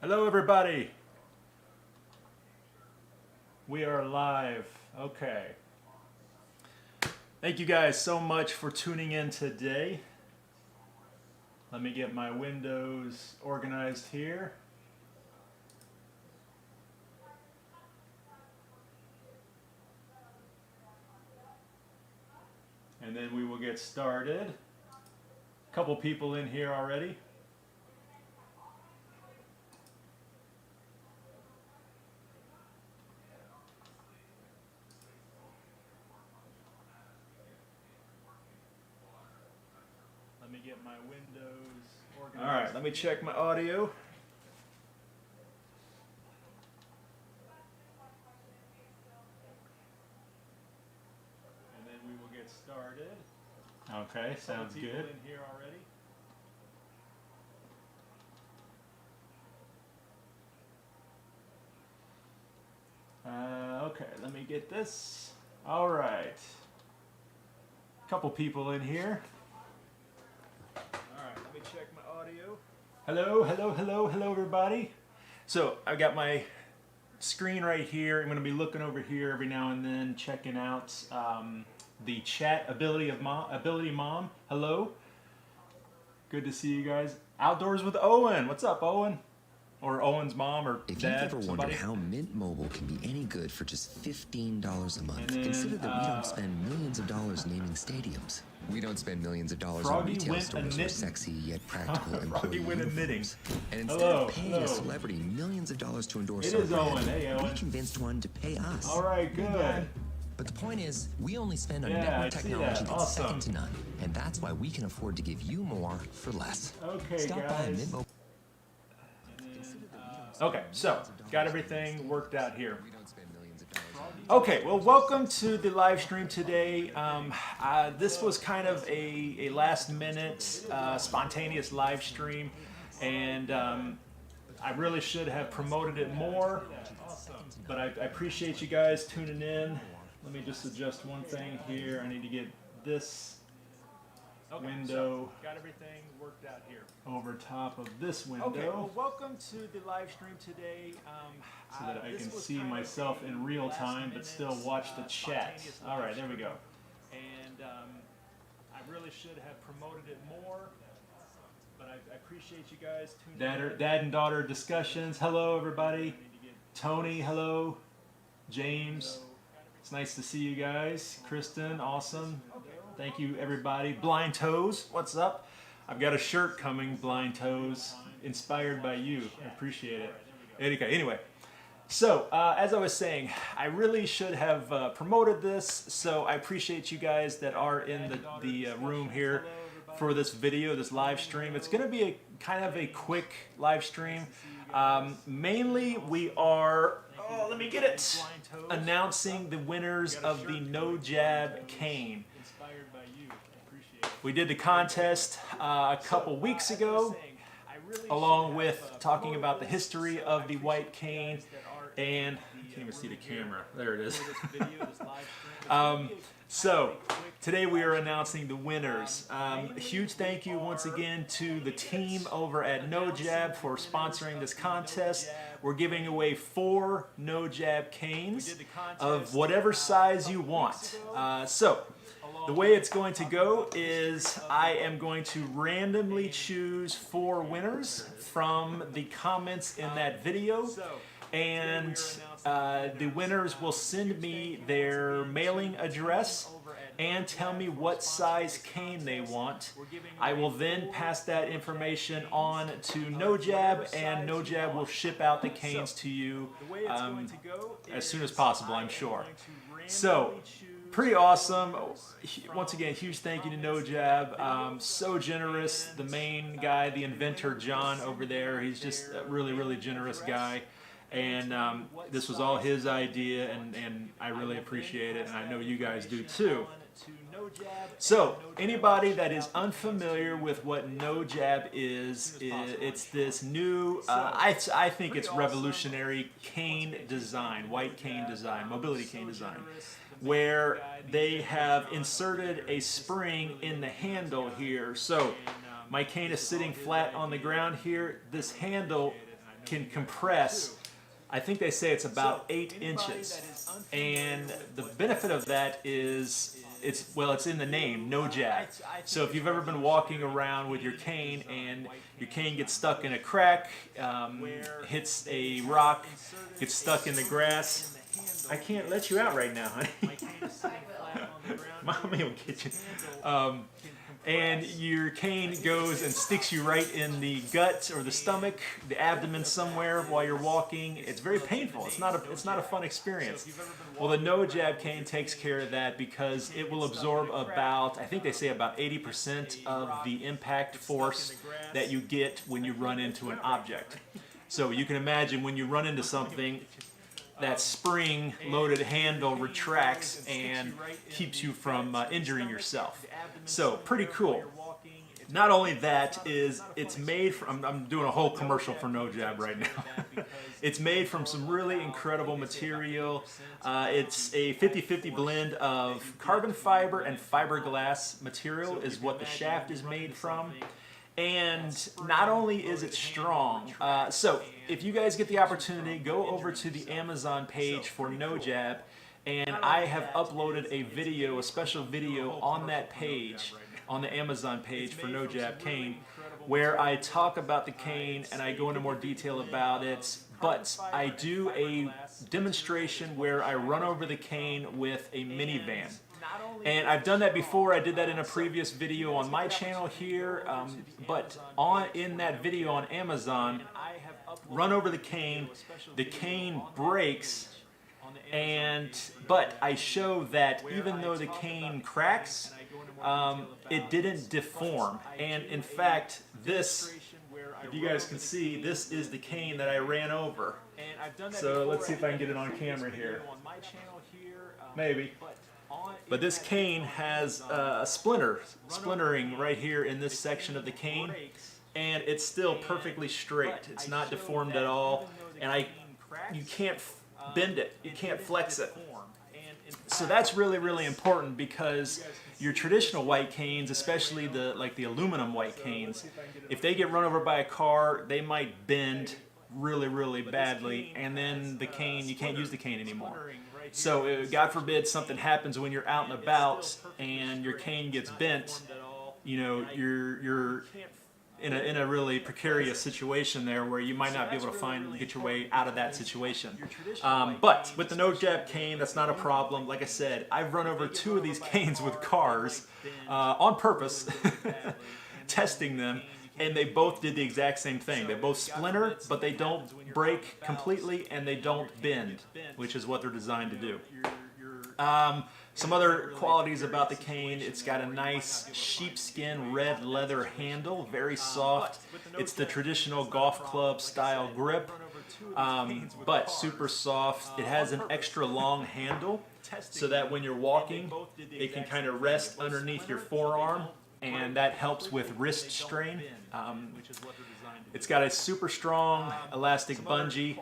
Hello everybody. We are live. Okay. Thank you guys so much for tuning in today. Let me get my windows organized here. And then we will get started. A couple people in here already. Let me get my windows organized. All right, let me check my audio. And then we will get started. Okay, sounds good. In here already. Okay, let me get this. All right. Couple people in here. Let me check my audio. Hello everybody. So I've got my screen right here. I'm going to be looking over here every now and then, checking out the chat ability Mom. Hello. Good to see you guys. Outdoors with Owen. What's up, Owen? Or Owen's mom or if dad. If you've ever wondered how Mint Mobile can be any good for just $15 a month, then, consider that we don't spend millions of dollars naming stadiums. We don't spend millions of dollars on retail stores or sexy yet practical employee uniforms. And instead of paying a celebrity millions of dollars to endorse our brand, we convinced one to pay us. All right, good. But the point is, we only spend on network technology that's second to none. And that's why we can afford to give you more for less. Okay, Stop by Mint Mobile. Okay, so got everything worked out here. Okay, well, welcome to the live stream today. This was kind of a last-minute, spontaneous live stream, and I really should have promoted it more, but I appreciate you guys tuning in. Let me just adjust one thing here. I need to get this window got everything worked out here over top of this window. Okay, well, welcome to the live stream today. So that I can see myself in real time, but still watch the chat. All right, there we go. And I really should have promoted it more, but I appreciate you guys tuning in. Dad and daughter discussions. Hello, everybody. Tony, hello. James, it's nice to see you guys. Kristen, awesome. Thank you, everybody. Blind Toes, what's up? I've got a shirt coming, Blind Toes, inspired by you. I appreciate it. Anyway, so as I was saying, I really should have promoted this, so I appreciate you guys that are in the room here for this video, this live stream. It's going to be kind of a quick live stream. Mainly, we are, let me get it, announcing the winners of the No Jab cane. We did the contest a couple weeks ago, along with talking about the history of the white cane, and I can't even see the camera. There it is. So today we are announcing the winners. A huge thank you once again to the team over at No Jab for sponsoring this contest. We're giving away 4 No Jab canes of whatever size you want. The way it's going to go is I am going to randomly choose 4 winners from the comments in that video, and the winners will send me their mailing address and tell me what size cane they want. I will then pass that information on to No Jab, and No Jab will ship out the canes to you as soon as possible, I'm sure. So, pretty awesome. Once again, huge thank you to No Jab. So generous. The main guy, the inventor, John over there, he's just a really generous guy. And this was all his idea, and I really appreciate it, and I know you guys do too. So, anybody that is unfamiliar with what No Jab is it's this new, I think it's revolutionary cane design, white cane design, mobility cane design, where they have inserted a spring in the handle here. So, my cane is sitting flat on the ground here. This handle can compress, I think they say it's about 8 inches. And the benefit of that is, it's in the name, no jab. So if you've ever been walking around with your cane and your cane gets stuck in a crack, hits a rock, gets stuck in the grass, I can't let you out right now, honey. Mommy will get you. And your cane goes and sticks you right in the gut or the stomach, the abdomen somewhere while you're walking. It's very painful. It's not a fun experience. Well, the no jab cane takes care of that because it will absorb about, I think they say about 80% of the impact force that you get when you run into an object. So you can imagine when you run into something, that spring-loaded handle retracts and keeps you from injuring yourself. So, pretty cool. Not only that, it's made from, I'm doing a whole commercial for No Jab right now. It's made from some really incredible material. It's a 50-50 blend of carbon fiber and fiberglass material is what the shaft is made from. And not only is it strong, so if you guys get the opportunity, go over to the Amazon page for No Jab, and I have uploaded a video, a special video on that page, on the Amazon page for No Jab cane, where I talk about the cane and I go into more detail about it, but I do a demonstration where I run over the cane with a minivan. And I've done that before. I did that in a previous video on my channel here, but in that video on Amazon, run over the cane breaks, but I show that even though the cane cracks, it didn't deform. And in fact, this, if you guys can see, this is the cane that I ran over. So let's see if I can get it on camera here. Maybe. But this cane has a splintering right here in this section of the cane, and it's still perfectly straight. It's not deformed at all, and you can't bend it, you can't flex it. So that's really, really important because your traditional white canes, especially the aluminum white canes, if they get run over by a car, they might bend really, really badly, and then the cane, you can't use the cane anymore. So, God forbid something happens when you're out and about and your cane gets bent, you know, you're in a really precarious situation there where you might not be able to get your way out of that situation. But with the no jab cane, that's not a problem. Like I said, I've run over 2 of these canes with cars on purpose, testing them. And they both did the exact same thing. They both splinter, but they don't break completely, and they don't bend, which is what they're designed to do. Some other qualities about the cane: it's got a nice sheepskin red leather handle, very soft. It's the traditional golf club style grip, but super soft. It has an extra long handle, so that when you're walking, it can kind of rest underneath your forearm, and that helps with wrist strain. It's got a super strong elastic bungee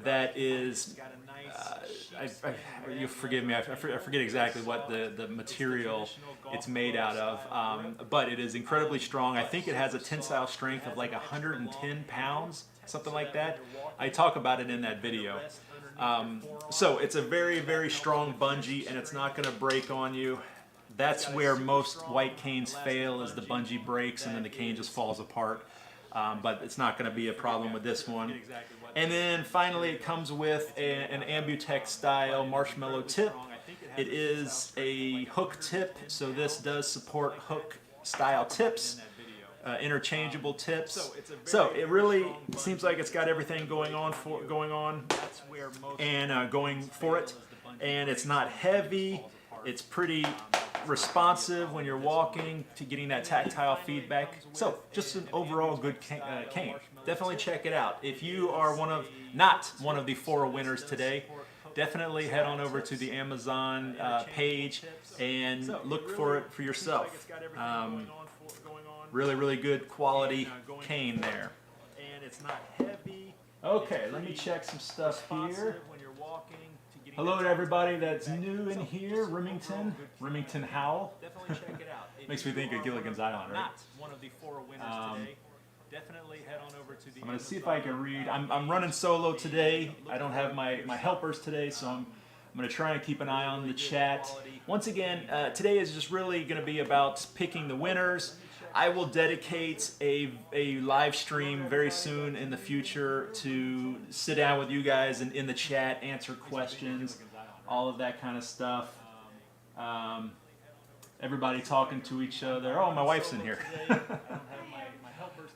that is, you forgive me, I forget exactly what the material it's made out of, but it is incredibly strong. I think it has a tensile strength of like 110 pounds, something like that. I talk about it in that video. So it's a very, very strong bungee, and it's not going to break on you. That's where most white canes fail, is the bungee breaks and then the cane just falls apart. But it's not going to be a problem with this one. And then finally, it comes with an Ambutex style Marshmallow tip. It is a hook tip, so this does support hook style tips, interchangeable tips. So it really seems like it's got everything going on and going for it. And it's not heavy. It's pretty responsive when you're walking to getting that tactile feedback. So just an overall good cane. Definitely check it out. If you are not one of the 4 winners today, definitely head on over to the Amazon page and look for it for yourself. Really, really good quality cane there. Okay, let me check some stuff here. Hello to everybody that's new in here. Remington Howell. Makes me think of Gilligan's Island, right? definitely head on over to the. I'm gonna see if I can read. I'm running solo today. I don't have my helpers today, so I'm gonna try and keep an eye on the chat. Once again, today is just really gonna be about picking the winners. I will dedicate a live stream very soon in the future to sit down with you guys and in the chat, answer questions, all of that kind of stuff. Everybody talking to each other. Oh, my wife's in here.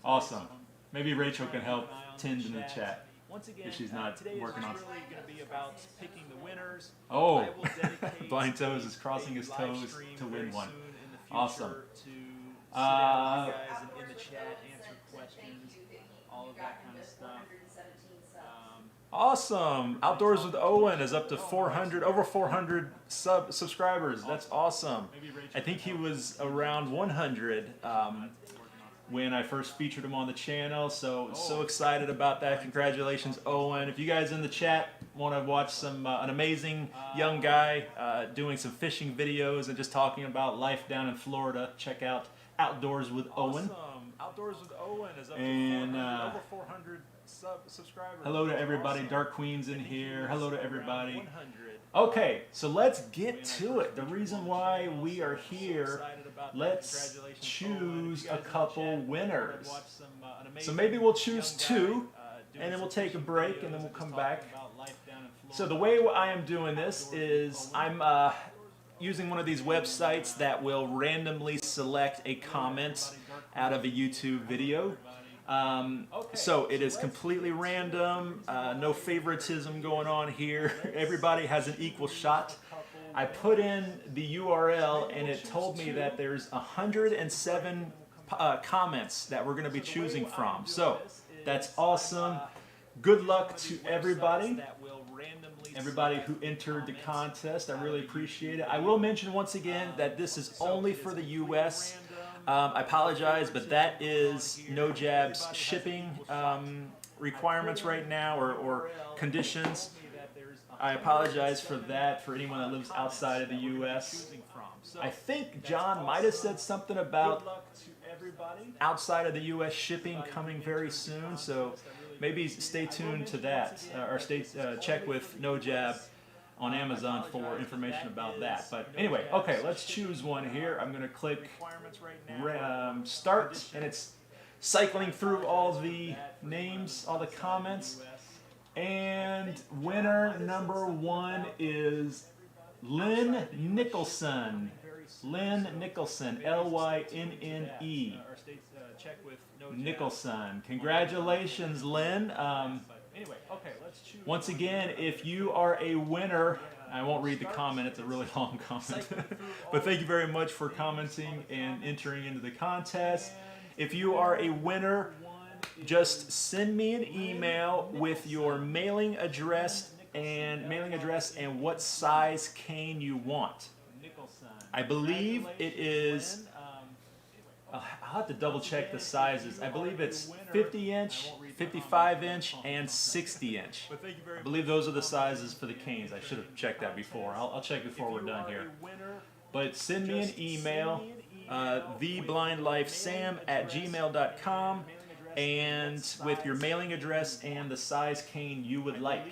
Awesome. Maybe Rachel can help tend in the chat if she's not working on. Really going to be about picking the winners. Oh, Blind Toes is crossing his toes to win one. Awesome. In the chat, answer questions, all of that kind of stuff. Awesome. Outdoors with Owen is up to 400, over 400 subscribers. That's awesome. I think he was around 100 when I first featured him on the channel. So excited about that. Congratulations, Owen. If you guys in the chat want to watch some an amazing young guy doing some fishing videos and just talking about life down in Florida, check out Outdoors with Owen. Outdoors with Owen is up to over 400 subscribers. Hello to everybody. Dark Queen's in here. Hello to everybody. Okay, so let's get to it. The reason why we are here, let's choose a couple winners. So maybe we'll choose two, and then we'll take a break, and then we'll come back. So the way I am doing this is I'm using one of these websites that will randomly select a comment out of a YouTube video. So it is completely random, no favoritism going on here. Everybody has an equal shot. I put in the URL and it told me that there's 107 comments that we're going to be choosing from. So that's awesome. Good luck to everybody. Everybody who entered the contest, I really appreciate it. I will mention once again that this is only for the US. I apologize, but that is No Jab's shipping requirements right now, or conditions. I apologize for that for anyone that lives outside of the US. I think John might have said something about outside of the US shipping coming very soon, so maybe stay tuned to that, or check with No Jab on Amazon for information about that. But anyway, okay, let's choose one here. I'm going to click start, and it's cycling through all the names, all the comments. And winner number one is Lynne Nicholson. Lynne Nicholson, L-Y-N-N-E. Nicholson. Congratulations, Lynn. Once again, if you are a winner, I won't read the comment, it's a really long comment. But thank you very much for commenting and entering into the contest. If you are a winner, just send me an email with your mailing address and what size cane you want. I believe it is, I'll have to double check the sizes. I believe it's 50-inch, 55-inch, and 60-inch. I believe those are the sizes for the canes. I should have checked that before. I'll check before we're done here. But send me an email, theblindlifesam@gmail.com, and with your mailing address and the size cane you would like.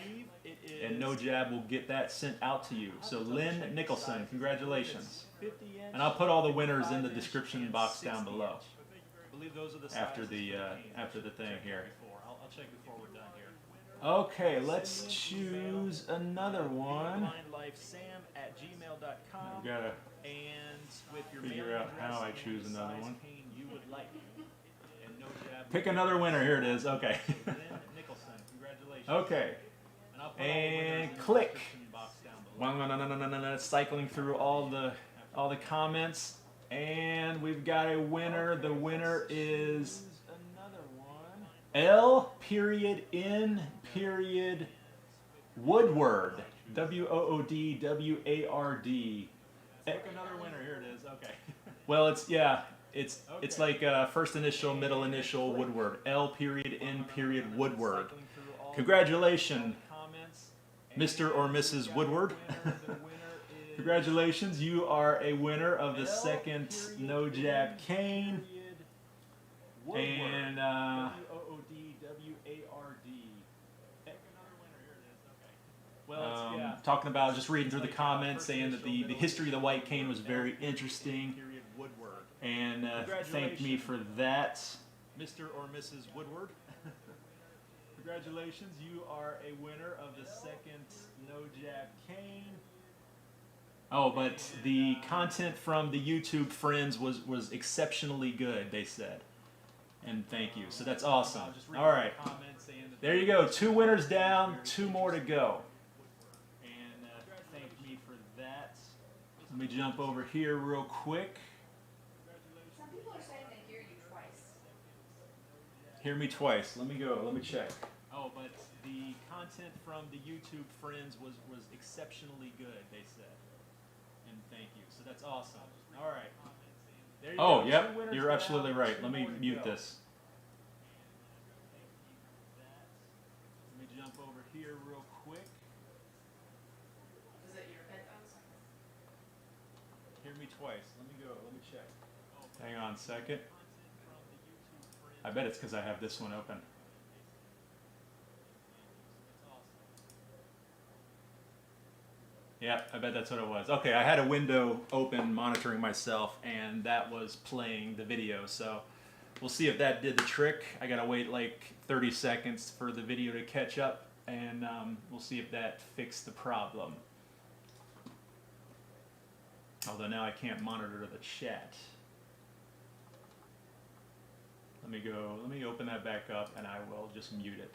And No Jab will get that sent out to you. So Lynne Nicholson, congratulations. And I'll put all the winners in the description box down below after the thing here. Okay, let's choose another one. I've got to figure out how I choose another one. Pick another winner. Here it is. Okay. Okay. And click. Cycling through all the comments, and we've got a winner. The winner is L.N.Woodward. W-O-O-D-W-A-R-D. Pick another winner. Here it is. Okay. Well, it's like first initial, middle initial, Woodward. L.N.Woodward. Congratulations, Mr. or Mrs. Woodward. Congratulations, you are a winner of the second No Jab cane. And talking about, just reading through the comments, saying that the history of the white cane was very interesting, and thanked me for that. Mr. or Mrs. Woodward. Congratulations, you are a winner of the second No Jab cane. Oh, but the content from the YouTube friends was exceptionally good, they said. And thank you. So that's awesome. All right. There you go. 2 winners down, 2 more to go. And thank me for that. Let me jump over here real quick. Some people are saying they hear you twice. Hear me twice. Let me go. Let me check. Oh, but the content from the YouTube friends was exceptionally good, they said. And thank you. So that's awesome. All right. There you go. Yep. You're absolutely right. Let me mute this. Let me jump over here real quick. Is it your headphones? Hear me twice. Let me go. Let me check. Hang on a second. I bet it's because I have this one open. Yeah, I bet that's what it was. Okay, I had a window open monitoring myself, and that was playing the video. So we'll see if that did the trick. I gotta wait like 30 seconds for the video to catch up, and we'll see if that fixed the problem. Although now I can't monitor the chat. Let me open that back up, and I will just mute it.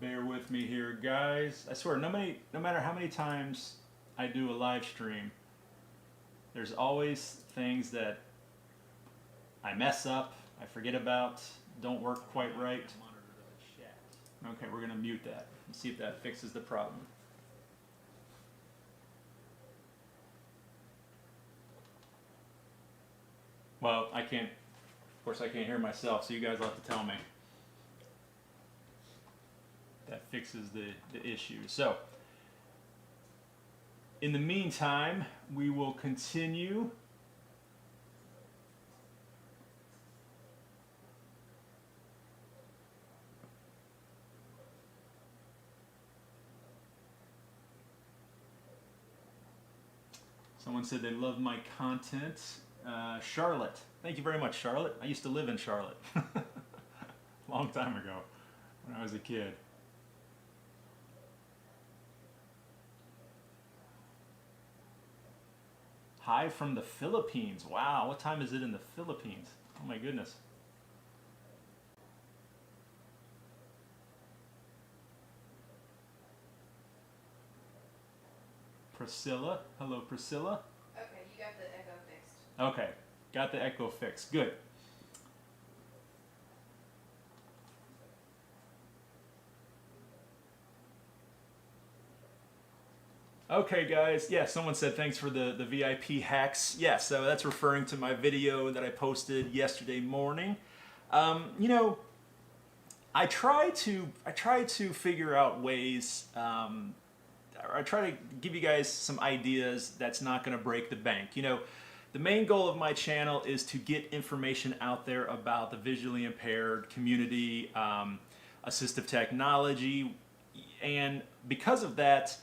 Bear with me here, guys. I swear, no matter how many times I do a live stream, there's always things that I mess up, I forget about, don't work quite right. Okay, we're gonna mute that and see if that fixes the problem. Well, of course I can't hear myself, so you guys will have to tell me. That fixes the issue. So, in the meantime, we will continue. Someone said they love my content. Charlotte. Thank you very much, Charlotte. I used to live in Charlotte. Long time ago, when I was a kid. Hi from the Philippines. Wow, what time is it in the Philippines? Oh my goodness. Priscilla. Hello, Priscilla. Okay, you got the echo fixed. Okay, got the echo fixed. Good. Okay, guys. Yeah, someone said thanks for the VIP hacks. Yeah, so that's referring to my video that I posted yesterday morning. You know, I try to figure out ways. I try to give you guys some ideas that's not going to break the bank. You know, the main goal of my channel is to get information out there about the visually impaired community, assistive technology, and because of that,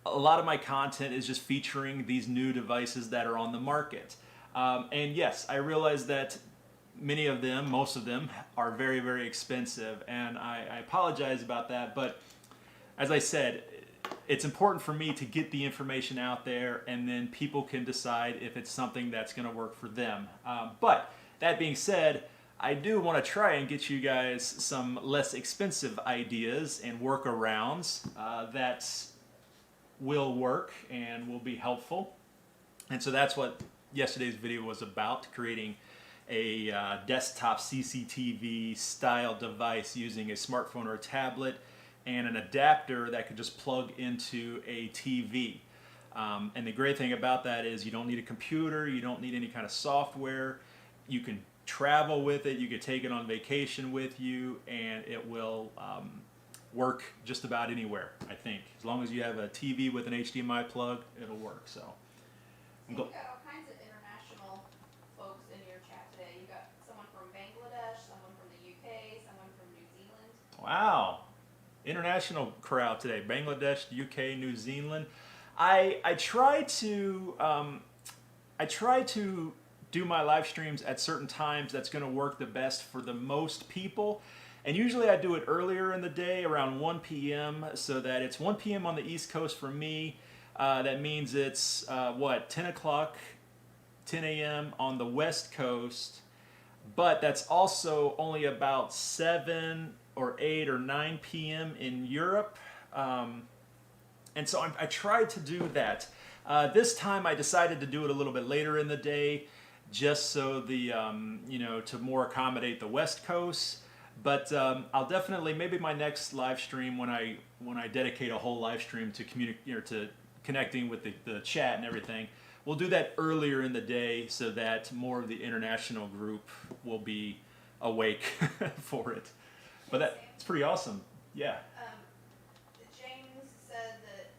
a lot of my content is just featuring these new devices that are on the market. And yes, I realize that many of them, most of them, are very, very expensive, and I apologize about that, but as I said, it's important for me to get the information out there, and then people can decide if it's something that's going to work for them. But that being said, I do want to try and get you guys some less expensive ideas and workarounds that will work and will be helpful. And so that's what yesterday's video was about, creating a desktop CCTV style device using a smartphone or a tablet and an adapter that could just plug into a TV. And the great thing about that is you don't need a computer, you don't need any kind of software, you can travel with it, you could take it on vacation with you, and it will work just about anywhere, I think. As long as you have a TV with an HDMI plug, it'll work. So, you got all kinds of international folks in your chat today. You got someone from Bangladesh, someone from the UK, UK, someone from New Zealand. Wow. International crowd today. Bangladesh, UK, New Zealand. I try to do my live streams at certain times that's going to work the best for the most people. And usually I do it earlier in the day, around 1 p.m., so that it's 1 p.m. on the East Coast for me. That means it's, 10 o'clock, 10 a.m. on the West Coast. But that's also only about 7 or 8 or 9 p.m. in Europe. And so I tried to do that. This time I decided to do it a little bit later in the day, just so to more accommodate the West Coast. But I'll definitely, maybe my next live stream, when I dedicate a whole live stream to to connecting with the chat and everything, we'll do that earlier in the day so that more of the international group will be awake for it. But it's pretty awesome. Yeah. James said that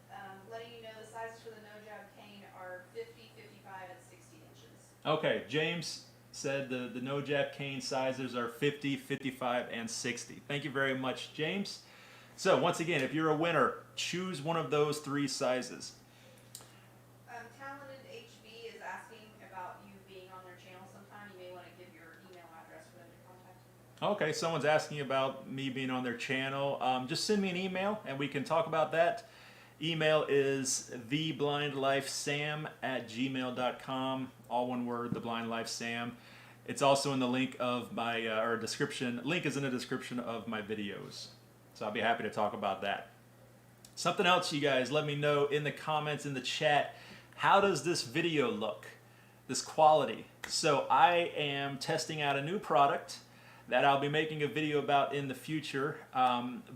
letting you know the sizes for the no-jab cane are 50, 55, and 60 inches. Okay, James said the no jab cane sizes are 50, 55, and 60. Thank you very much, James. So once again, if you're a winner, choose one of those 3 sizes. Talented HB is asking about you being on their channel sometime. You may want to give your email address for them to contact you. Okay, someone's asking about me being on their channel. Just send me an email and we can talk about that. Email is theblindlifesam@gmail.com. All one word, theblindlifesam. It's also in the link of my description. Link is in the description of my videos. So I'll be happy to talk about that. Something else, you guys, let me know in the comments, in the chat. How does this video look? This quality. So I am testing out a new product that I'll be making a video about in the future,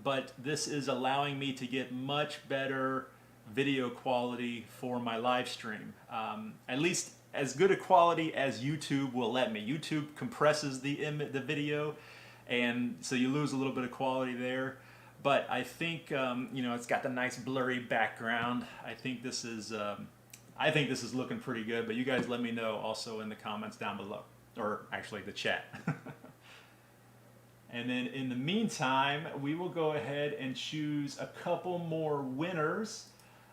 but this is allowing me to get much better video quality for my live stream. At least as good a quality as YouTube will let me. YouTube compresses the video, and so you lose a little bit of quality there. But I think it's got the nice blurry background. I think this is looking pretty good. But you guys let me know also in the comments down below, or actually the chat. And then in the meantime, we will go ahead and choose a couple more winners.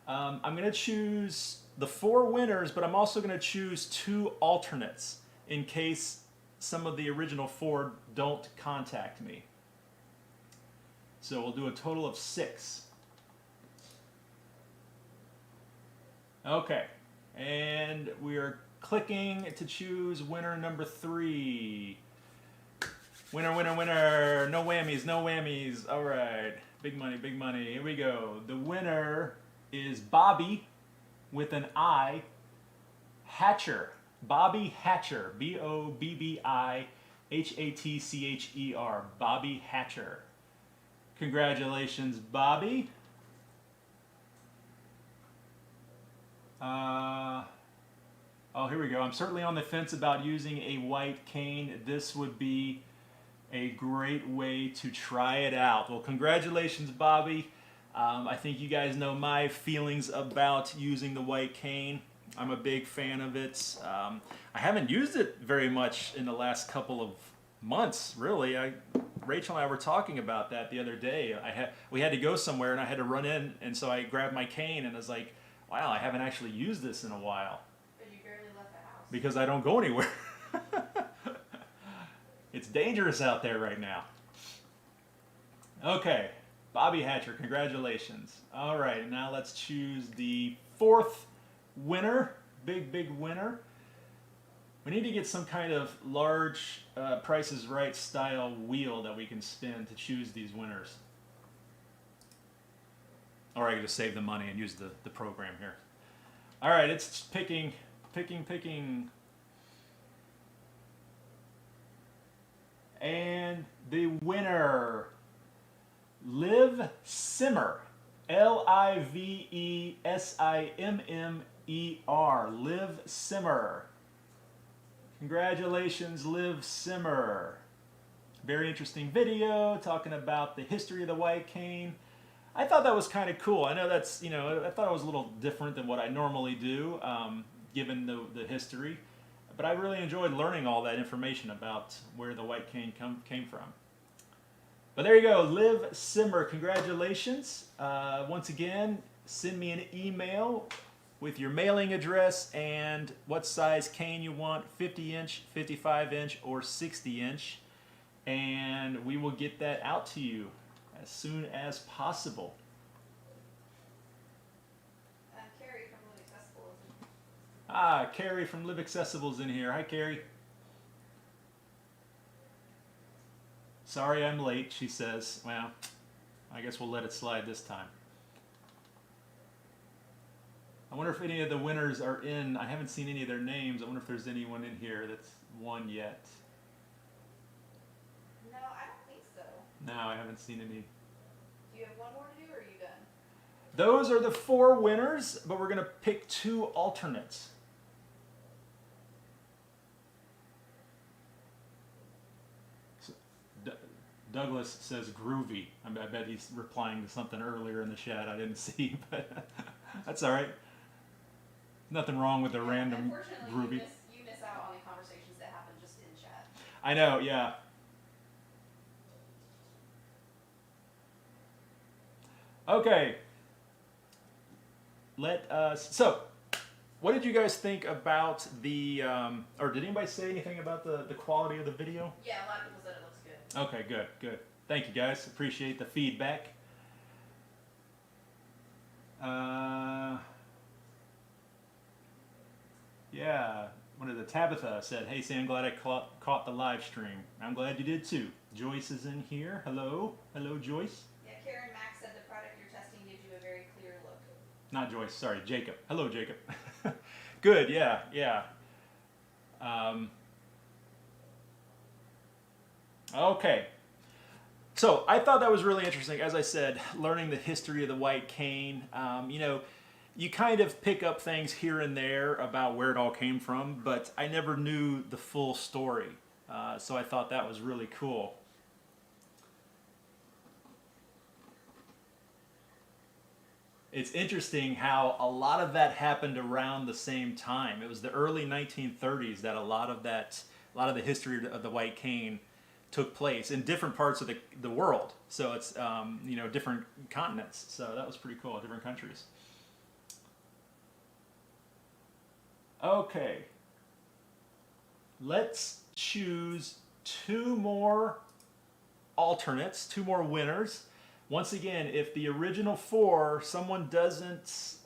I'm going to choose the 4 winners, but I'm also going to choose 2 alternates in case some of the original 4 don't contact me. So we'll do a total of 6. Okay, and we are clicking to choose winner number 3. Winner, winner, winner. No whammies, no whammies. All right. Big money, big money. Here we go. The winner is Bobbi with an I, Hatcher. Bobbi Hatcher. BOBBIHATCHER. Bobbi Hatcher. Congratulations, Bobbi. Oh, here we go. I'm certainly on the fence about using a white cane. This would be a great way to try it out. Well, congratulations, Bobbi. I think you guys know my feelings about using the white cane. I'm a big fan of it. I haven't used it very much in the last couple of months, really. Rachel and I were talking about that the other day. We had to go somewhere and I had to run in, and so I grabbed my cane and I was like, wow, I haven't actually used this in a while. But you barely left the house. Because I don't go anywhere. It's dangerous out there right now. Okay, Bobbi Hatcher, congratulations. All right, now let's choose the 4th winner, big winner. We need to get some kind of large Price is Right style wheel that we can spin to choose these winners. Or I can just save the money and use the program here. All right, it's picking. And the winner, LiveSimmer, LiveSimmer, LiveSimmer. Congratulations, LiveSimmer. Very interesting video talking about the history of the white cane. I thought that was kind of cool. I know that's, I thought it was a little different than what I normally do, given the history. But I really enjoyed learning all that information about where the white cane came from. But there you go, LiveSimmer, congratulations. Once again, send me an email with your mailing address and what size cane you want, 50 inch, 55 inch, or 60 inch. And we will get that out to you as soon as possible. Carrie from Live Accessible is in. Ah, Carrie from Live Accessible is in here. Hi, Carrie. Sorry I'm late, she says. Well, I guess we'll let it slide this time. I wonder if any of the winners are in. I haven't seen any of their names. I wonder if there's anyone in here that's won yet. No, I don't think so. No, I haven't seen any. Do you have one more to do, or are you done? Those are the 4 winners, but we're going to pick 2 alternates. Douglas says groovy. I bet he's replying to something earlier in the chat I didn't see, but that's all right. Nothing wrong with a random groovy. You miss out on the conversations that happen just in chat. I know, yeah. Okay. Let us. So, what did you guys think about the? Or did anybody say anything about the quality of the video? Yeah, a lot of people said it looks good. Okay, good, good. Thank you guys. Appreciate the feedback. Yeah, one of the Tabitha said, "Hey Sam, glad I caught the live stream. I'm glad you did too." Joyce is in here. Hello, hello, Joyce. Yeah, Karen Max said the product you're testing gives you a very clear look. Not Joyce, sorry, Jacob. Hello, Jacob. Good, yeah, yeah. Okay. So I thought that was really interesting. As I said, learning the history of the white cane. You know, you kind of pick up things here and there about where it all came from, but I never knew the full story. So I thought that was really cool. It's interesting how a lot of that happened around the same time. It was the early 1930s that a lot of the history of the white cane took place in different parts of the world. So it's, you know, different continents. So that was pretty cool, different countries. Okay. Let's choose 2 more alternates, 2 more winners. Once again, if the original 4, someone doesn't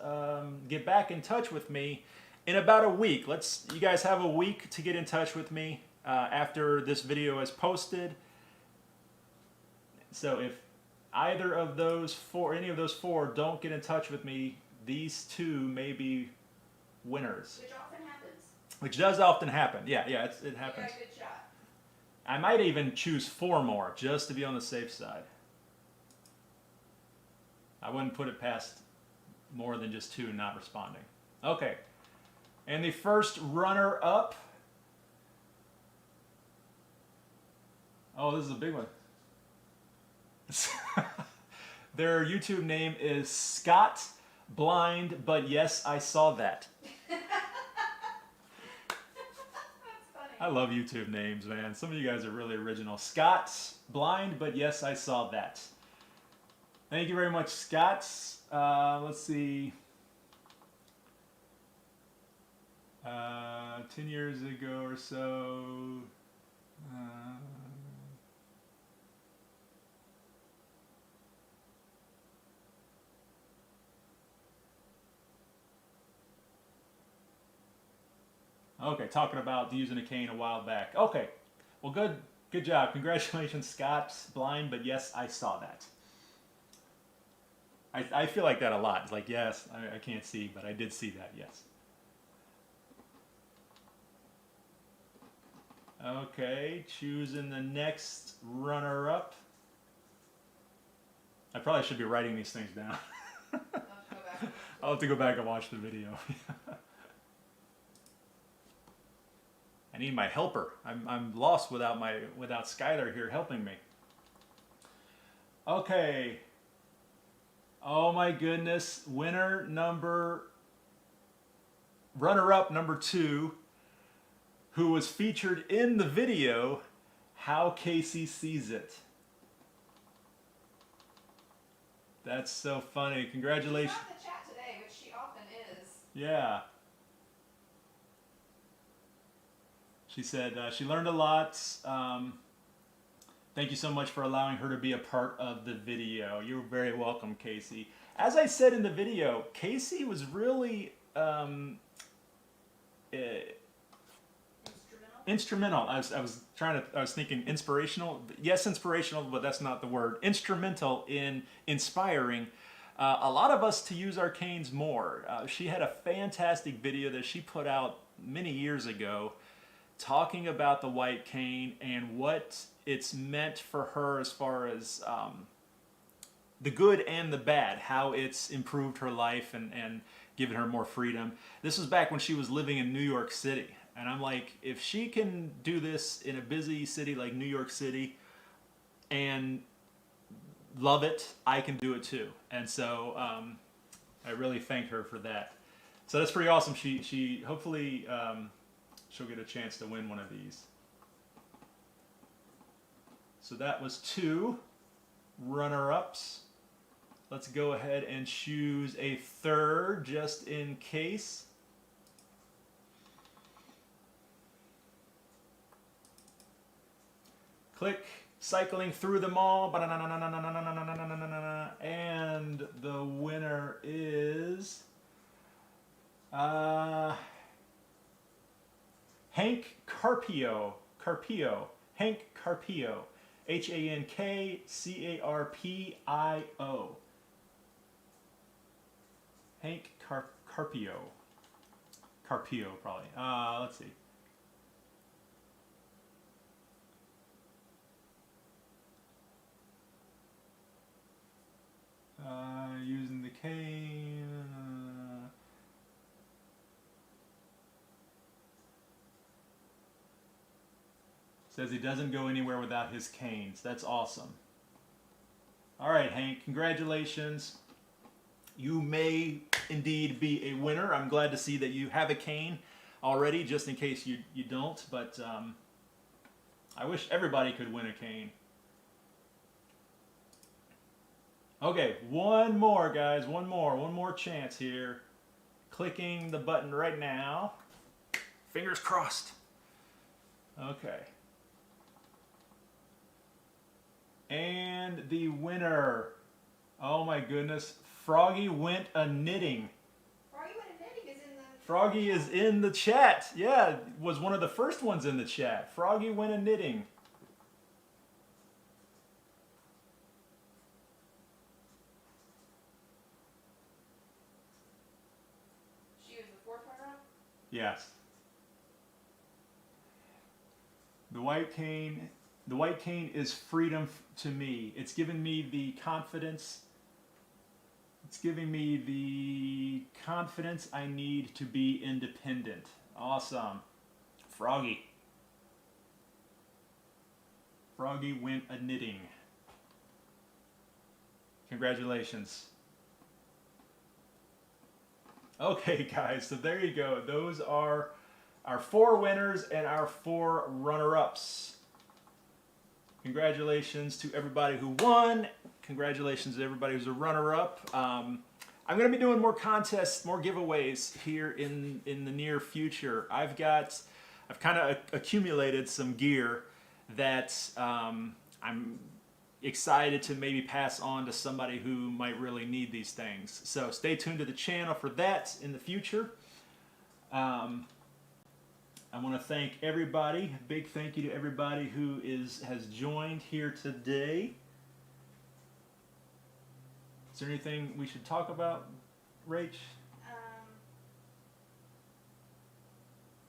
get back in touch with me in about a week, you guys have a week to get in touch with me after this video is posted. So if either of those 4, any of those 4 don't get in touch with me, these 2 may be winners. Which often happens. Which does often happen. Yeah, it happens. You got a good shot. I might even choose 4 more just to be on the safe side. I wouldn't put it past more than just 2 not responding. Okay. And the first runner-up. Oh, this is a big one. Their YouTube name is Scott Blind, but yes, I saw that. That's funny. I love YouTube names, man. Some of you guys are really original. Scott Blind, but yes, I saw that. Thank you very much, Scott. Let's see. 10 years ago or so. Okay, talking about using a cane a while back. Okay, well, good job. Congratulations, Scott. Blind, but yes, I saw that. I feel like that a lot. It's like, yes, I can't see, but I did see that, yes. Okay, choosing the next runner-up. I probably should be writing these things down. I'll have to go back and watch the video. I need my helper. I'm lost without Skylar here helping me. Okay. Oh my goodness. Runner-up number 2, who was featured in the video, How Casey Sees It. That's so funny. Congratulations. She's not in the chat today, which she often is. Yeah. She said she learned a lot. Thank you so much for allowing her to be a part of the video. You're very welcome, Casey. As I said in the video, Casey was really instrumental. I was thinking inspirational. Yes, inspirational, but that's not the word. Instrumental in inspiring a lot of us to use our canes more. She had a fantastic video that she put out many years ago talking about the white cane and what it's meant for her as far as the good and the bad, how it's improved her life and given her more freedom. This was back when she was living in New York City. And I'm like, if she can do this in a busy city like New York City and love it, I can do it too. And so I really thank her for that. So that's pretty awesome. She hopefully she'll get a chance to win one of these. So that was 2 runner-ups. Let's go ahead and choose a third just in case. Click, cycling through them all. And the winner is Hank Carpio. Hank Carpio. Hankcarpio. Hank Carpio. Carpio, probably. Let's see. Using the cane. Says he doesn't go anywhere without his canes. That's awesome. All right, Hank, congratulations. You may indeed be a winner. I'm glad to see that you have a cane already, just in case you don't. But I wish everybody could win a cane. Okay, one more, guys. One more chance here. Clicking the button right now. Fingers crossed. Okay. And the winner, oh my goodness, Froggywentaknitting. Froggywentaknitting is in the... Froggy is in the chat. Yeah, was one of the first ones in the chat. Froggywentaknitting. She was the 4th runner-up? Yes. The white cane is freedom to me. It's given me the confidence. It's giving me the confidence I need to be independent. Awesome. Froggy. Froggywentaknitting. Congratulations. Okay, guys, so there you go. Those are our 4 winners and our 4 runner-ups. Congratulations to everybody who won. Congratulations to everybody who's a runner-up. I'm going to be doing more contests, more giveaways here in the near future. I've kind of accumulated some gear that I'm excited to maybe pass on to somebody who might really need these things. So stay tuned to the channel for that in the future. I want to thank everybody. Big thank you to everybody who has joined here today. Is there anything we should talk about, Rach? I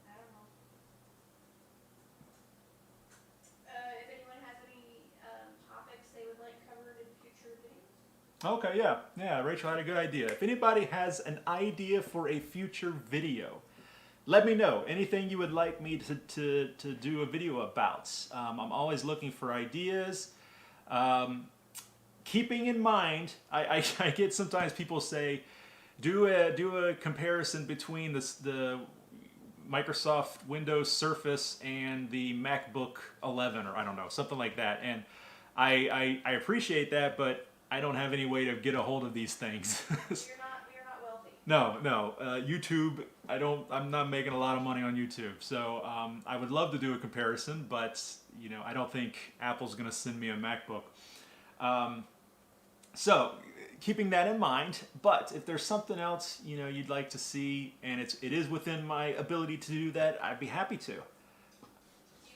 don't know. If anyone has any topics they would like covered in future videos. Okay, yeah, Rachel had a good idea. If anybody has an idea for a future video, let me know. Anything you would like me to do a video about. I'm always looking for ideas. Keeping in mind, I get sometimes people say, do a comparison between the Microsoft Windows Surface and the MacBook 11, or I don't know, something like that. And I appreciate that, but I don't have any way to get a hold of these things. You're not wealthy. No. YouTube, I'm not making a lot of money on YouTube. So I would love to do a comparison, but you know, I don't think Apple's going to send me a MacBook. So keeping that in mind, but if there's something else, you know, you'd like to see, and it is within my ability to do that, I'd be happy to. Do you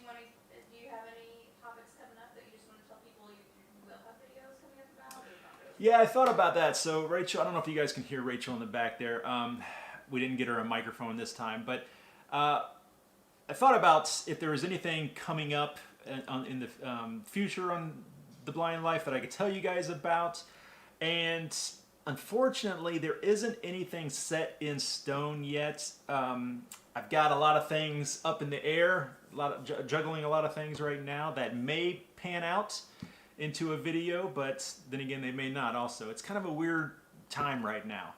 have any topics coming up that you just want to tell people you will have videos coming up about? Or not really? Yeah, I thought about that. So Rachel, I don't know if you guys can hear Rachel in the back there. We didn't get her a microphone this time, but I thought about if there was anything coming up in the future on The Blind Life that I could tell you guys about. And unfortunately, there isn't anything set in stone yet. I've got a lot of things up in the air, juggling a lot of things right now that may pan out into a video, but then again, they may not also. It's kind of a weird time right now.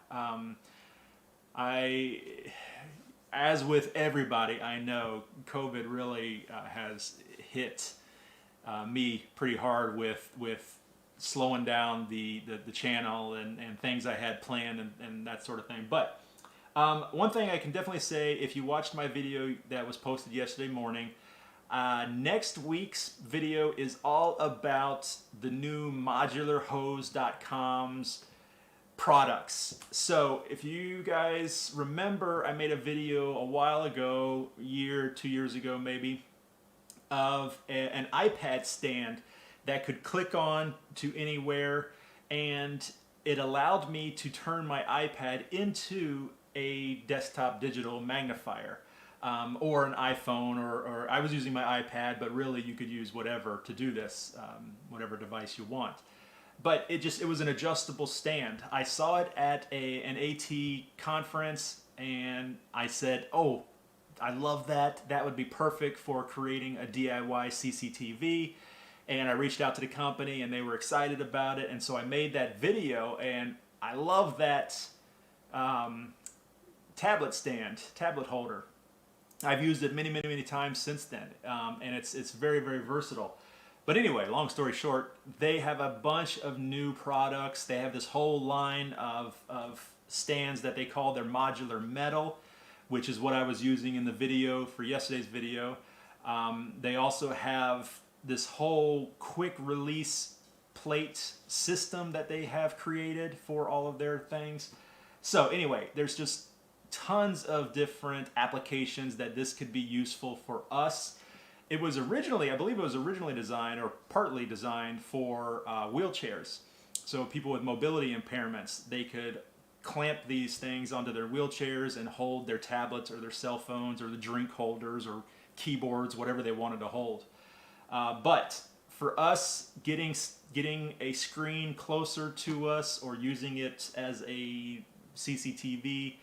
As with everybody, I know COVID really has hit me pretty hard with slowing down the channel and things I had planned and that sort of thing. But one thing I can definitely say, if you watched my video that was posted yesterday morning, next week's video is all about the new modularhose.com's products. So if you guys remember, I made a video a while ago, 2 years ago maybe, of an iPad stand that could click on to anywhere, and it allowed me to turn my iPad into a desktop digital magnifier, or an iPhone, or I was using my iPad, but really you could use whatever to do this, whatever device you want. But it was an adjustable stand. I saw it at an AT conference, and I said, oh, I love that. That would be perfect for creating a DIY CCTV. And I reached out to the company, and they were excited about it. And so I made that video, and I love that tablet holder. I've used it many times since then, and it's very, very versatile. But anyway, long story short, they have a bunch of new products. They have this whole line of stands that they call their modular metal, which is what I was using in the video for yesterday's video. They also have this whole quick release plate system that they have created for all of their things. So anyway, there's just tons of different applications that this could be useful for us. It was originally, I believe it was originally designed, or partly designed, for wheelchairs. So people with mobility impairments, they could clamp these things onto their wheelchairs and hold their tablets or their cell phones or the drink holders or keyboards, whatever they wanted to hold. But for us, getting a screen closer to us or using it as a CCTV,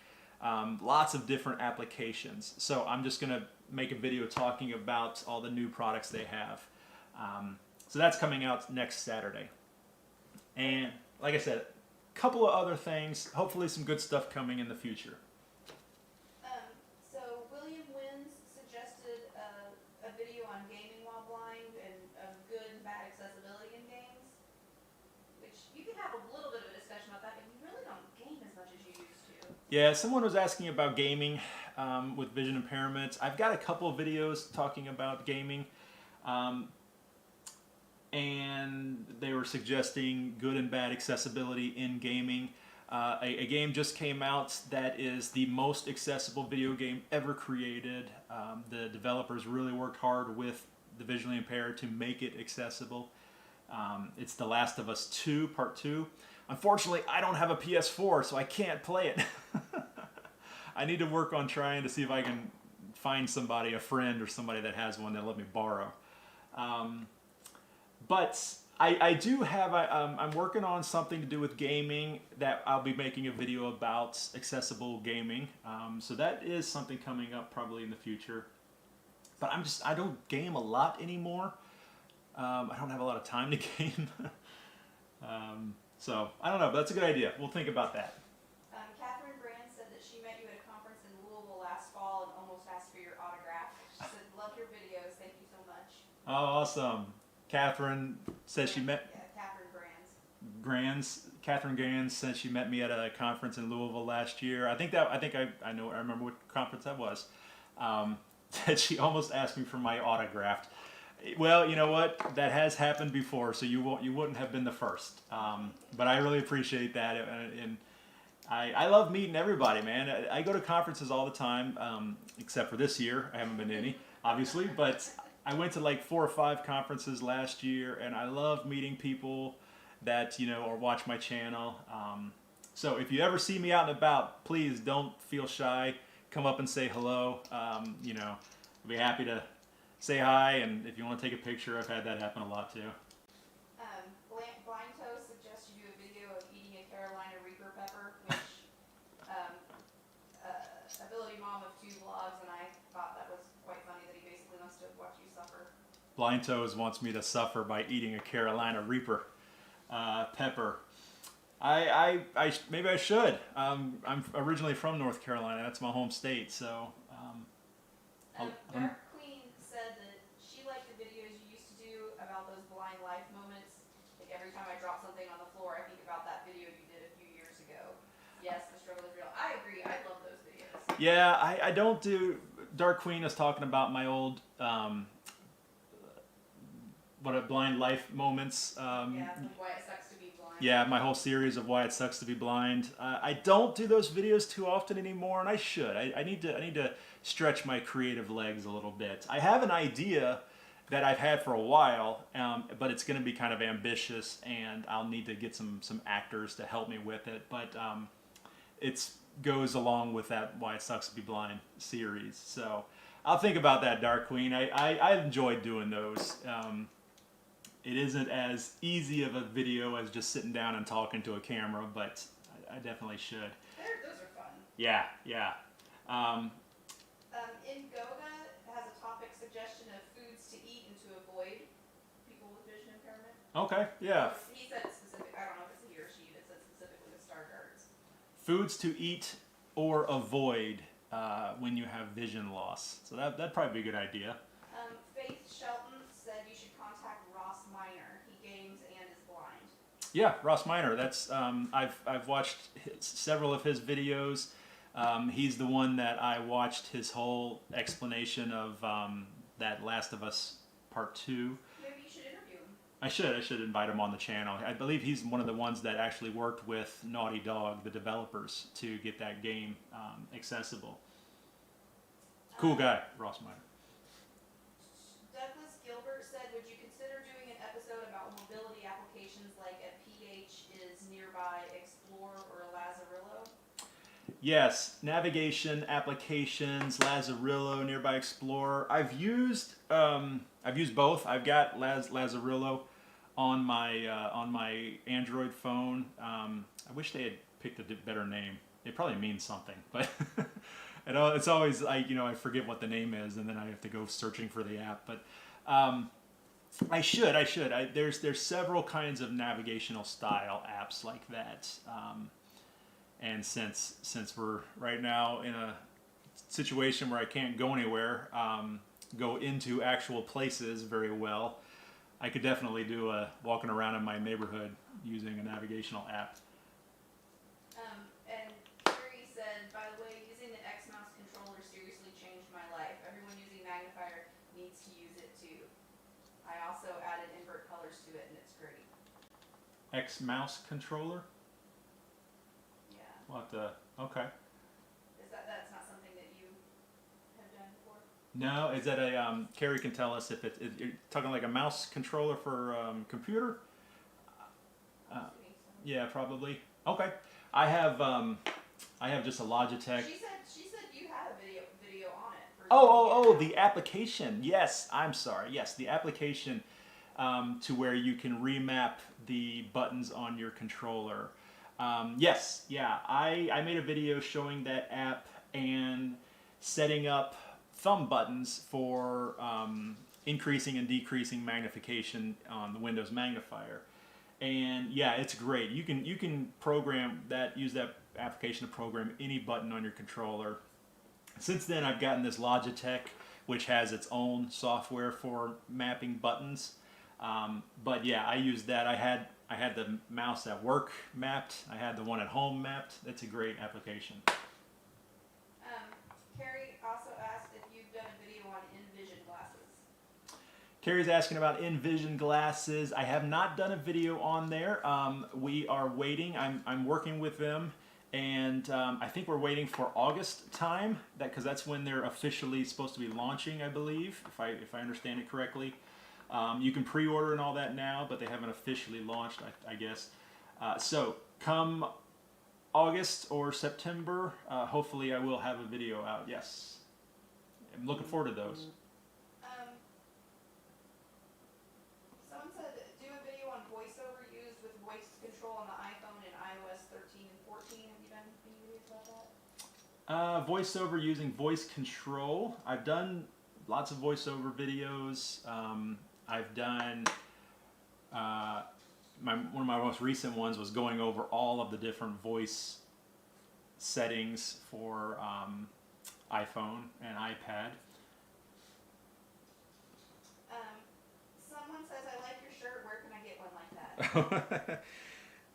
lots of different applications. So I'm just going to make a video talking about all the new products they have. So that's coming out next Saturday. And like I said, a couple of other things, hopefully some good stuff coming in the future. So William Wins suggested a video on gaming while blind and good and bad accessibility in games, which you can have a little bit of a discussion about that, but you really don't game as much as you used to. Yeah, someone was asking about gaming with vision impairments. I've got a couple of videos talking about gaming, and they were suggesting good and bad accessibility in gaming. A game just came out that is the most accessible video game ever created. The developers really worked hard with the visually impaired to make it accessible. It's The Last of Us 2, Part 2. Unfortunately, I don't have a PS4, so I can't play it. I need to work on trying to see if I can find somebody, a friend or somebody that has one that'll let me borrow. But I do have, I'm working on something to do with gaming that I'll be making a video about accessible gaming. So that is something coming up probably in the future. But I don't game a lot anymore. I don't have a lot of time to game. So I don't know, but that's a good idea. We'll think about that. Catherine Brand said that she met you at a conference in Louisville last fall and almost asked for your autograph. She said, love your videos, thank you so much. Oh, awesome. Catherine says she met... Yeah, Catherine Brands. Catherine Grands, since she met me at a conference in Louisville last year. I remember what conference that was. That she almost asked me for my autograph. Well, you know what? That has happened before, so you wouldn't have been the first. But I really appreciate that, and I love meeting everybody, man. I go to conferences all the time, except for this year. I haven't been to any, obviously, but I went to like 4 or 5 conferences last year, and I love meeting people that, or watch my channel. So if you ever see me out and about, please don't feel shy. Come up and say hello. I'll be happy to say hi, and if you want to take a picture, I've had that happen a lot too. Blind Toe suggests you do a video of eating a Carolina Reaper pepper, which Ability Mom of 2 vlogs, and I thought that was quite funny that he basically wants to watch you suffer. Blind Toes wants me to suffer by eating a Carolina Reaper pepper. Maybe I should. I'm originally from North Carolina. That's my home state. So. Dark Queen said that she liked the videos you used to do about those blind life moments. Like every time I drop something on the floor, I think about that video you did a few years ago. Yes, the struggle is real. I agree. I love those videos. Yeah, I don't do. Dark Queen is talking about my old blind life moments. Yeah, why it sucks to be blind. Yeah, my whole series of why it sucks to be blind. I don't do those videos too often anymore, and I should. I need to stretch my creative legs a little bit. I have an idea that I've had for a while, but it's going to be kind of ambitious, and I'll need to get some actors to help me with it. But it goes along with that Why It Sucks to Be Blind series. So I'll think about that, Dark Queen. I enjoy doing those. It isn't as easy of a video as just sitting down and talking to a camera, but I definitely should. Those are fun. Yeah. Ingoga has a topic suggestion of foods to eat and to avoid people with vision impairment. Okay, yeah. He said specific. I don't know if it's he or she that said specifically the Stargards. Foods to eat or avoid when you have vision loss. So that'd probably be a good idea. Faith Shelton said you should contact Ross Minor. He games and is blind. Yeah, Ross Minor. That's I've watched several of his videos. He's the one that I watched his whole explanation of that Last of Us Part 2. Maybe you should interview him. I should invite him on the channel. I believe he's one of the ones that actually worked with Naughty Dog, the developers, to get that game accessible. Cool guy, Ross Minor. Douglas Gilbert said, would you consider doing an episode about mobility applications like a PH is nearby Explore or Lazarillo? Yes, navigation applications, Lazarillo, Nearby Explorer. I've used both. I've got Lazarillo on my Android phone. I wish they had picked a better name. It probably means something, but it's always I forget what the name is, and then I have to go searching for the app. But I should. There's several kinds of navigational style apps like that. And since we're right now in a situation where I can't go anywhere, go into actual places very well, I could definitely do a walking around in my neighborhood using a navigational app. And Terry said, by the way, using the X mouse controller seriously changed my life. Everyone using magnifier needs to use it too. I also added invert colors to it, and it's great. X mouse controller? What the? Okay. That's not something that you have done before? No, is that a Carrie can tell us if you're talking like a mouse controller for computer? Yeah, probably. Okay. I have just a Logitech. She said you had a video on it. Oh, the application. Yes, I'm sorry. Yes, the application to where you can remap the buttons on your controller. Yes, yeah, I made a video showing that app and setting up thumb buttons for increasing and decreasing magnification on the Windows magnifier. And yeah, it's great. You can program that, use that application to program any button on your controller. Since then, I've gotten this Logitech, which has its own software for mapping buttons. But yeah, I used that. I had I had the mouse at work mapped. I had the one at home mapped. It's a great application. Carrie also asked if you've done a video on InVision glasses. Carrie's asking about InVision glasses. I have not done a video on there. We are waiting. I'm working with them, and I think we're waiting for August time, because that's when they're officially supposed to be launching, I believe, if I understand it correctly. You can pre-order and all that now, but they haven't officially launched, I guess. So come August or September, hopefully I will have a video out. Yes, I'm looking forward to those. Someone said do a video on voiceover used with voice control on the iPhone in iOS 13 and 14. Have you done any videos about that? Voiceover using voice control. I've done lots of voiceover videos. I've done one of my most recent ones was going over all of the different voice settings for iPhone and iPad. Someone says, I like your shirt. Where can I get one like that?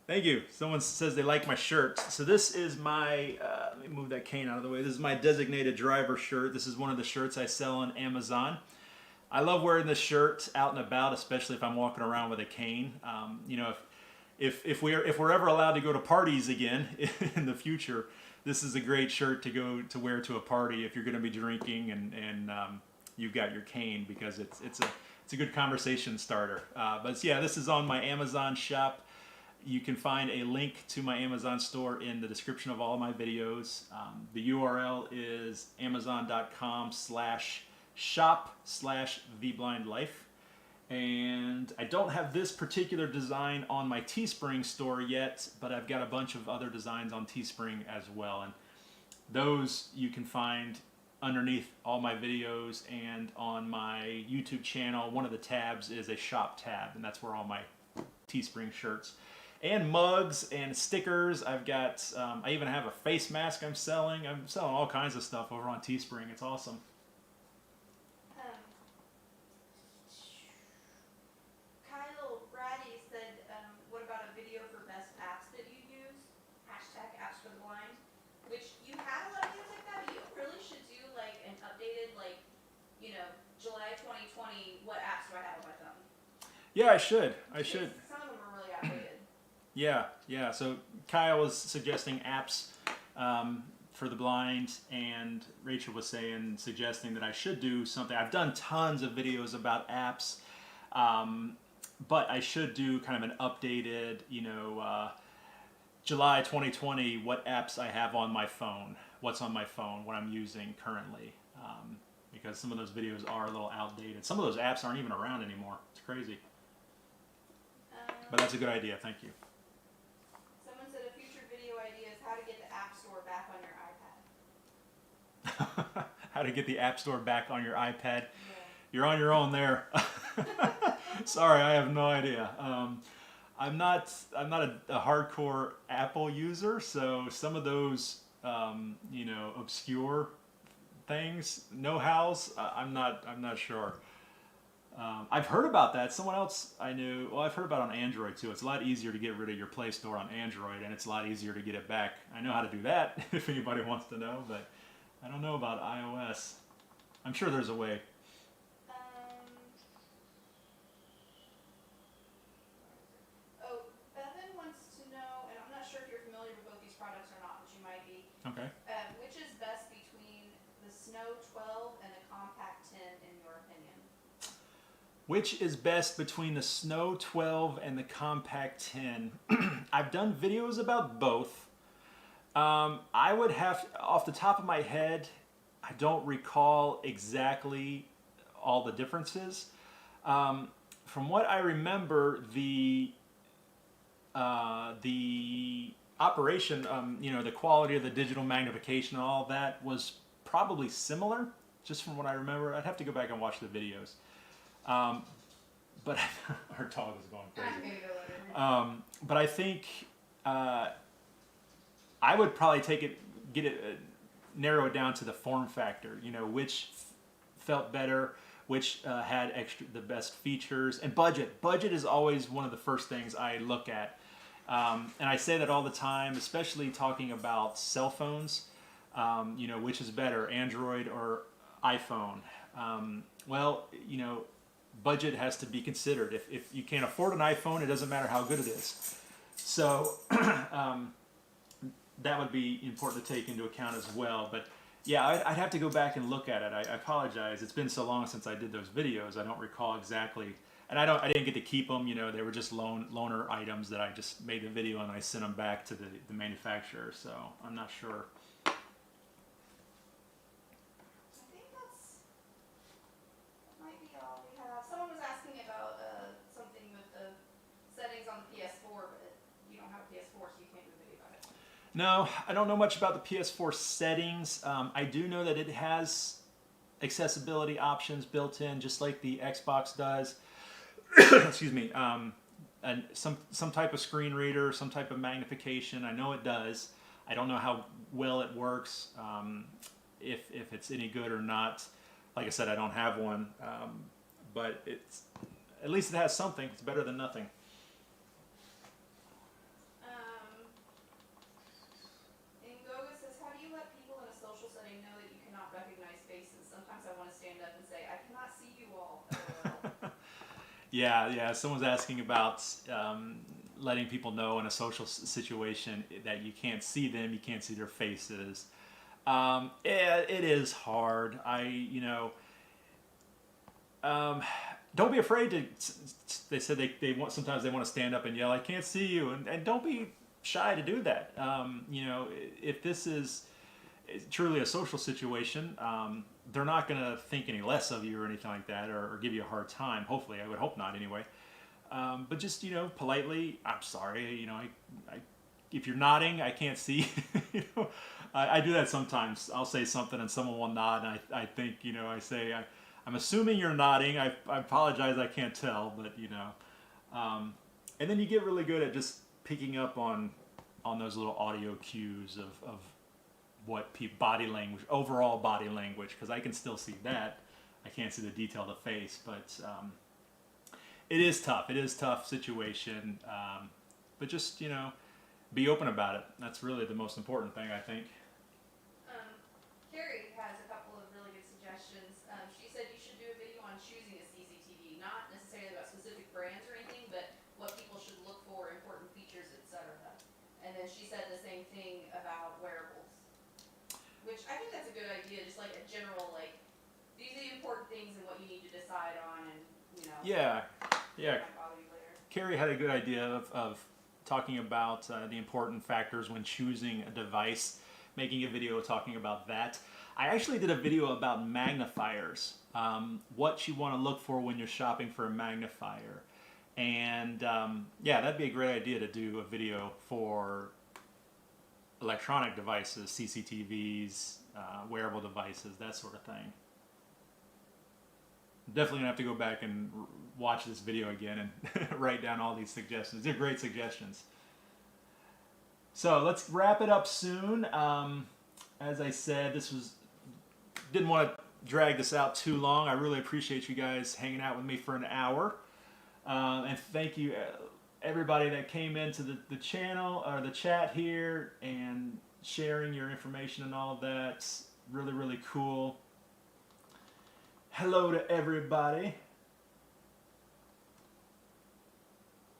Thank you. Someone says they like my shirt. So this is my, let me move that cane out of the way. This is my designated driver shirt. This is one of the shirts I sell on Amazon. I love wearing this shirt out and about, especially if I'm walking around with a cane. You know, if we're ever allowed to go to parties again in the future, this is a great shirt to wear to a party if you're going to be drinking and you've got your cane, because it's a good conversation starter. But yeah, this is on my Amazon shop. You can find a link to my Amazon store in the description of all of my videos. The URL is amazon.com/shop/theblindlife. And I don't have this particular design on my Teespring store yet, but I've got a bunch of other designs on Teespring as well. And those you can find underneath all my videos, and on my YouTube channel, one of the tabs is a shop tab, and that's where all my Teespring shirts and mugs and stickers. I've got, I even have a face mask I'm selling. I'm selling all kinds of stuff over on Teespring. It's awesome. Kyle Brady said, what about a video for best apps that you use? Hashtag apps for the blind. Which you had a lot of videos like that, but you really should do like an updated, like, you know, July 2020, what apps do I have on my phone? Yeah, I should. Some of them are really outdated. Yeah. So Kyle was suggesting apps for the blind, and Rachel was suggesting that I should do something. I've done tons of videos about apps, but I should do kind of an updated, you know, July 2020, what apps I have on my phone, what's on my phone, what I'm using currently, because some of those videos are a little outdated. Some of those apps aren't even around anymore. It's crazy. But that's a good idea. Thank you. Someone said a future video idea is how to get the App Store back on your iPad. How to get the App Store back on your iPad. Yeah. You're on your own there. Sorry, I have no idea. I'm not a hardcore Apple user, so some of those you know, obscure things, know-hows, I'm not sure. I've heard about that. Someone else I knew, well, I've heard about it on Android too. It's a lot easier to get rid of your Play Store on Android, and it's a lot easier to get it back. I know how to do that if anybody wants to know, but I don't know about iOS. I'm sure there's a way. Bevan wants to know, and I'm not sure if you're familiar with both these products or not, but you might be. Okay. Which is best between the Snow 12 and the Compact 10 in your opinion? Which is best between the Snow 12 and the Compact 10? I've done videos about both. I would have, off the top of my head, I don't recall exactly all the differences. From what I remember, the operation, you know, the quality of the digital magnification and all that was probably similar, just from what I remember. I'd have to go back and watch the videos. But our dog is going crazy. But I think I would probably narrow it down to the form factor. You know, which felt better, which had the best features, and budget. Budget is always one of the first things I look at. And I say that all the time, especially talking about cell phones. You know, which is better, Android or iPhone? Well, you know, budget has to be considered. If you can't afford an iPhone, it doesn't matter how good it is. So that would be important to take into account as well. But yeah, I'd have to go back and look at it. I apologize. It's been so long since I did those videos. I don't recall exactly. And I didn't get to keep them. You know, they were just loaner items that I just made the video and I sent them back to the manufacturer. So I'm not sure. Someone was asking about something with the settings on the PS4, but you don't have a PS4, so you can't do a video about it. No, I don't know much about the PS4 settings. I do know that it has accessibility options built in, just like the Xbox does. Excuse me. And some type of screen reader, some type of magnification. I know it does. I don't know how well it works, if it's any good or not. Like I said, I don't have one. But at least it has something. It's better than nothing. Goga says, how do you let people in a social setting know that you cannot recognize faces? Sometimes I want to stand up and say, I cannot see you all. Yeah. Someone's asking about letting people know in a social situation that you can't see them, you can't see their faces. It is hard. Don't be afraid to. They said they want. Sometimes they want to stand up and yell, "I can't see you," and don't be shy to do that. If this is truly a social situation, they're not going to think any less of you or anything like that, or give you a hard time. Hopefully, I would hope not anyway. But just politely, I'm sorry. If you're nodding, I can't see. I do that sometimes. I'll say something and someone will nod, and I think I say I'm assuming you're nodding. I apologize, I can't tell, but and then you get really good at just picking up on those little audio cues of what body language, overall body language, because I can still see that. I can't see the detail of the face, but it is tough. It is a tough situation, but just be open about it. That's really the most important thing, I think. Carrie has a couple of really good suggestions. She said you should do a video on choosing a CCTV, not necessarily about specific brands or anything, but what people should look for, important features, etc. And then she said the same thing about wearables, which I think that's a good idea, just like a general, these are the important things and what you need to decide on, and Yeah. might bother you later. Carrie had a good idea of talking about the important factors when choosing a device, making a video talking about that. I actually did a video about magnifiers, what you want to look for when you're shopping for a magnifier. And that'd be a great idea to do a video for electronic devices, CCTVs, wearable devices, that sort of thing. Definitely gonna have to go back and watch this video again and write down all these suggestions. They're great suggestions. So let's wrap it up soon. As I said, didn't want to drag this out too long. I really appreciate you guys hanging out with me for an hour. And thank you everybody that came into the channel or the chat here and sharing your information and all of that. It's really, really cool. Hello to everybody.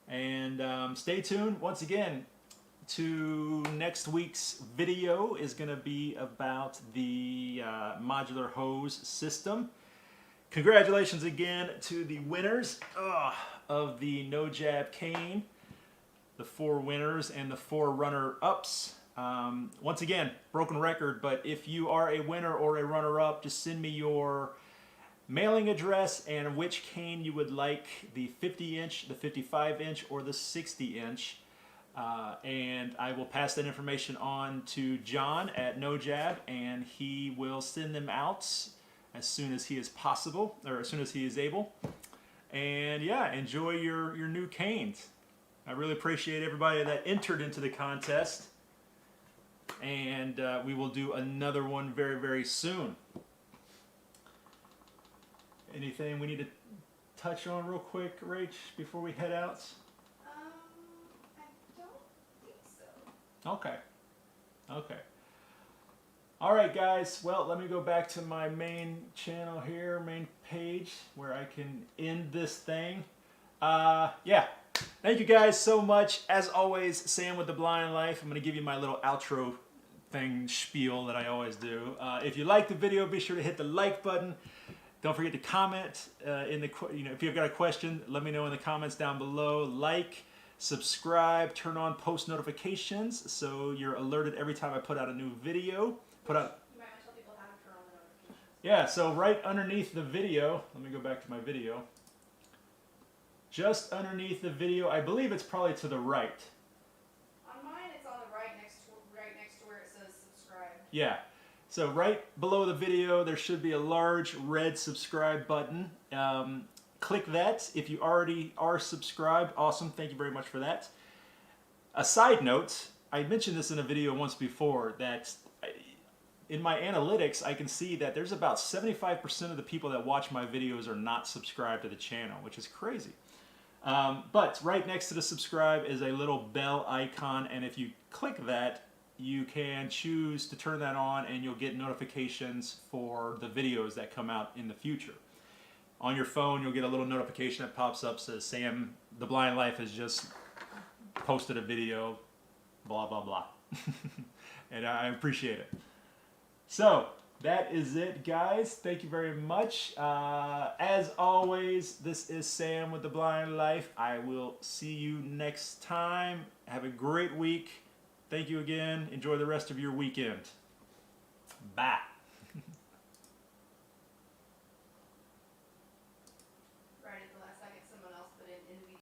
And stay tuned once again to next week's video. Is going to be about the modular hose system. Congratulations again to the winners of the No Jab cane, the 4 winners and the 4 runner-ups. Once again, broken record, but if you are a winner or a runner-up, just send me your mailing address and which cane you would like, the 50-inch, the 55-inch, or the 60-inch. And I will pass that information on to John at No Jab, and he will send them out as soon as he is possible, or as soon as he is able. And yeah, enjoy your new canes. I really appreciate everybody that entered into the contest. And we will do another one very, very soon. Anything we need to touch on real quick, Rach, before we head out? I don't think so. Okay. Okay. All right, guys. Well, let me go back to my main channel here, main page, where I can end this thing. Yeah. Thank you guys so much. As always, Sam with The Blind Life. I'm going to give you my little outro thing spiel that I always do. If you like the video, be sure to hit the like button. Don't forget to comment if you've got a question, let me know in the comments down below. Like, subscribe, turn on post notifications so you're alerted every time I put out a new video. You might want to tell people how to turn on the notifications. Yeah, so right underneath the video, let me go back to my video. Just underneath the video, I believe it's probably to the right. On mine, it's on the right next to where it says subscribe. Yeah. So right below the video, there should be a large red subscribe button. Click that if you already are subscribed. Awesome. Thank you very much for that. A side note, I mentioned this in a video once before, that in my analytics, I can see that there's about 75% of the people that watch my videos are not subscribed to the channel, which is crazy. But right next to the subscribe is a little bell icon, and if you click that, you can choose to turn that on and you'll get notifications for the videos that come out in the future. On your phone, you'll get a little notification that pops up, says Sam, The Blind Life has just posted a video, blah, blah, blah. And I appreciate it. So, that is it, guys. Thank you very much. As always, this is Sam with The Blind Life. I will see you next time. Have a great week. Thank you again. Enjoy the rest of your weekend. Bye.